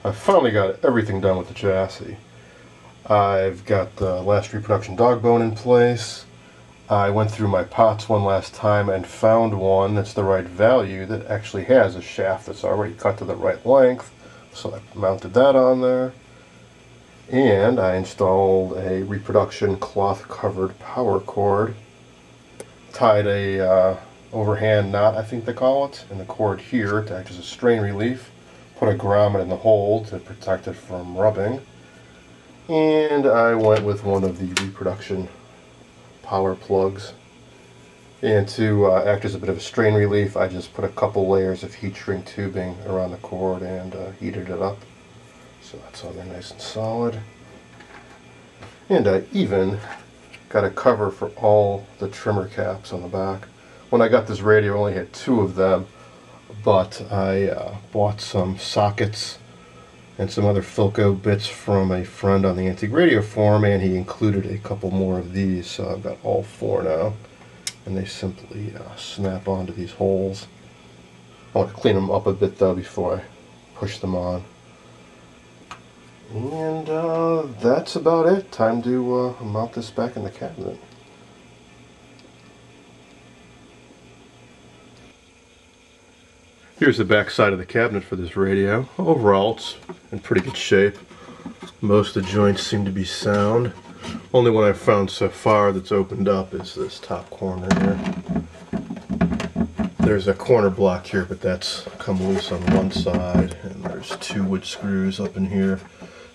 I finally got everything done with the chassis. I've got the last reproduction dog bone in place. I went through my pots one last time and found one that's the right value that actually has a shaft that's already cut to the right length. So I mounted that on there. And I installed a reproduction cloth covered power cord. Tied a overhand knot, I think they call it, in the cord here to act as a strain relief. Put a grommet in the hole to protect it from rubbing. And I went with one of the reproduction power plugs. And to act as a bit of a strain relief, I just put a couple layers of heat shrink tubing around the cord and heated it up. So that's on there nice and solid. And I even got a cover for all the trimmer caps on the back. When I got this radio, I only had 2 of them, but I bought some sockets and some other Philco bits from a friend on the Antique Radio forum, and he included a couple more of these, so I've got all 4 now. And they simply snap onto these holes. I want to clean them up a bit though before I push them on. And that's about it. Time to mount this back in the cabinet. Here's the back side of the cabinet for this radio. Overall, it's in pretty good shape. Most of the joints seem to be sound. Only one I've found so far that's opened up is this top corner here. There's a corner block here, but that's come loose on one side, and there's 2 wood screws up in here.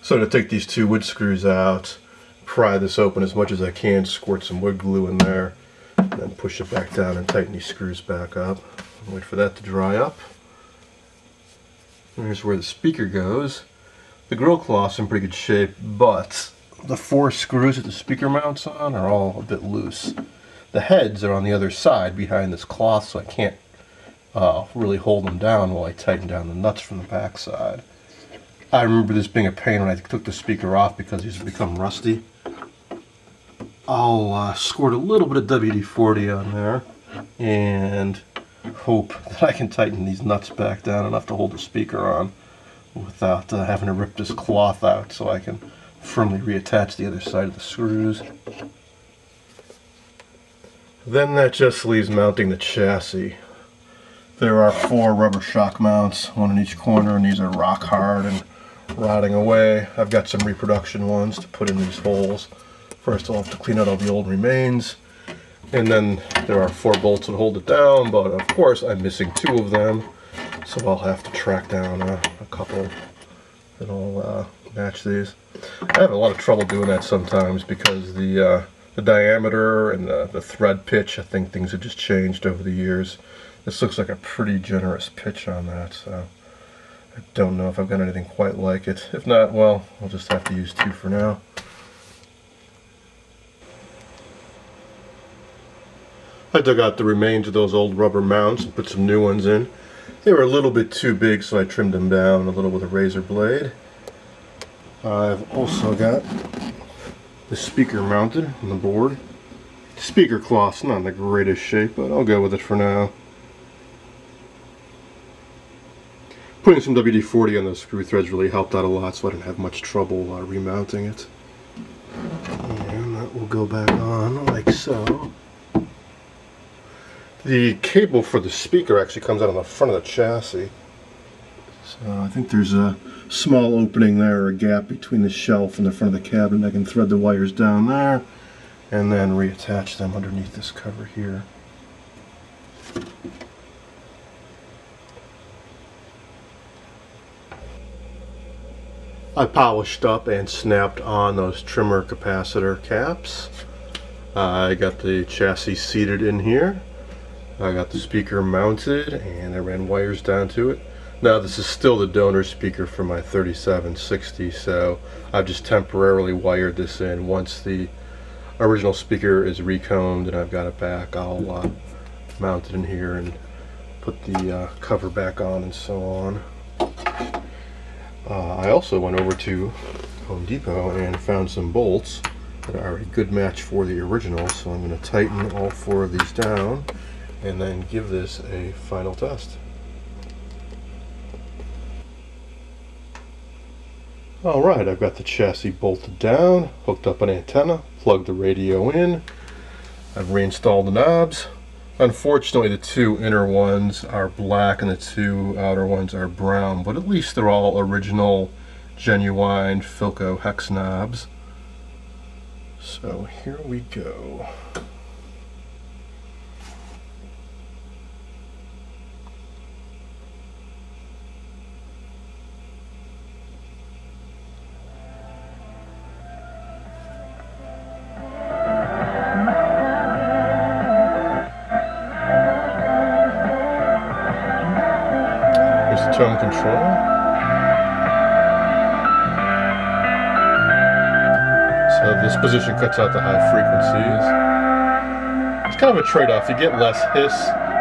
So to take these 2 wood screws out, pry this open as much as I can, squirt some wood glue in there, and then push it back down and tighten these screws back up. Wait for that to dry up. Here's where the speaker goes. The grill cloth's in pretty good shape, but the 4 screws that the speaker mounts on are all a bit loose. The heads are on the other side behind this cloth, so I can't really hold them down while I tighten down the nuts from the back side. I remember this being a pain when I took the speaker off because these have become rusty. I'll squirt a little bit of WD-40 on there and hope that I can tighten these nuts back down enough to hold the speaker on without having to rip this cloth out, so I can firmly reattach the other side of the screws. Then that just leaves mounting the chassis. There are 4 rubber shock mounts, one in each corner, and these are rock hard and rotting away. I've got some reproduction ones to put in these holes. First I'll have to clean out all the old remains, and then there are 4 bolts that hold it down, but of course I'm missing 2 of them, so I'll have to track down a couple that'll match these. I have a lot of trouble doing that sometimes because the diameter and the thread pitch, I think things have just changed over the years. This looks like a pretty generous pitch on that, so I don't know if I've got anything quite like it. If not, well, I'll just have to use 2 for now. I dug out the remains of those old rubber mounts and put some new ones in. They were a little bit too big, so I trimmed them down a little with a razor blade. I've also got the speaker mounted on the board. The speaker cloth's not in the greatest shape, but I'll go with it for now. Putting some WD-40 on those screw threads really helped out a lot, so I didn't have much trouble remounting it. And that will go back on like so. The cable for the speaker actually comes out on the front of the chassis. So I think there's a small opening there, or a gap between the shelf and the front of the cabinet. I can thread the wires down there and then reattach them underneath this cover here. I polished up and snapped on those trimmer capacitor caps. I got the chassis seated in here. I got the speaker mounted and I ran wires down to it. Now this is still the donor speaker for my 3760, so I've just temporarily wired this in. Once the original speaker is recombed and I've got it back, I'll mount it in here and put the cover back on and so on. I also went over to Home Depot and found some bolts that are a good match for the original, so I'm going to tighten all 4 of these down and then give this a final test. Alright, I've got the chassis bolted down, hooked up an antenna, plugged the radio in. I've reinstalled the knobs. Unfortunately, the two inner ones are black and the two outer ones are brown, but at least they're all original, genuine Philco hex knobs. So here we go. Here's the tone control. So this position cuts out the high frequencies. It's kind of a trade-off. You get less hiss,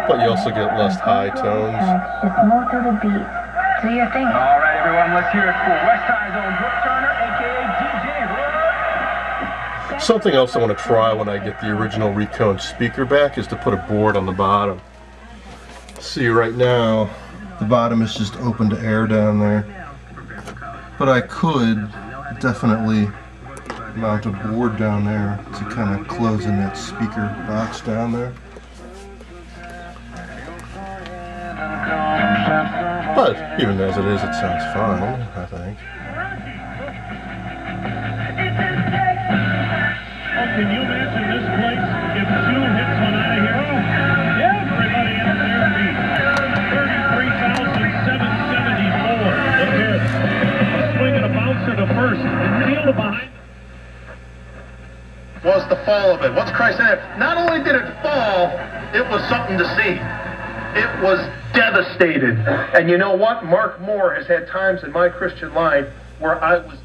but you also get less high tones. It's more to the beat. Do your thing. All right, everyone, let's hear it for West Time Zone Brooke Turner, a.k.a. DJ. Something else I want to try when I get the original reconed speaker back is to put a board on the bottom. See, right now, the bottom is just open to air down there. But I could definitely mount a board down there to kind of close in that speaker box down there. But even as it is, it sounds fine, I think. Can you imagine this place if two hits went out of here? Everybody out there beat 33,774. Look here. A swing and a bouncer to first. And Fielder behind. Was the fall of it. What's Christ said? Not only did it fall, it was something to see. It was devastated. And you know what? Mark Moore has had times in my Christian life where I was...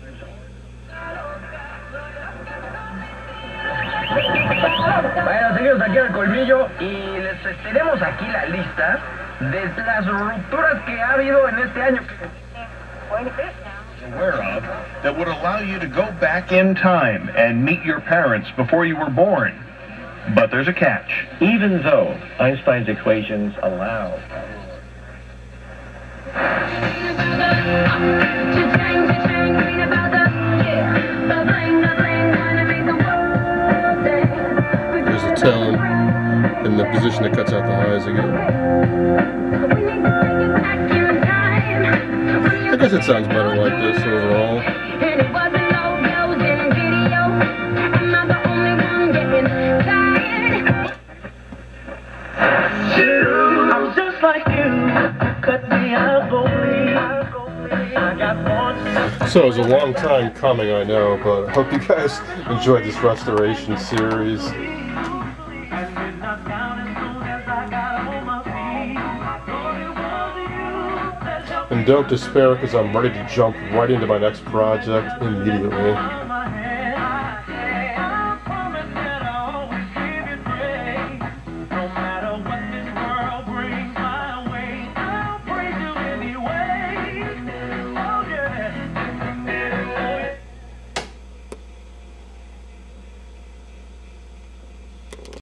Bueno, seguimos aquí al colmillo y les tenemos aquí la lista de las rupturas que ha habido en este año. Aware of that would allow you to go back in time and meet your parents before you were born. But there's a catch. Even though Einstein's equations allow... There's a tone in the position that cuts out the highs again. I guess it sounds better like this overall. I'm just like you. Cut me out, go me. I got one. So it was a long time coming, I know, but I hope you guys enjoyed this restoration series. And don't despair, because I'm ready to jump right into my next project immediately.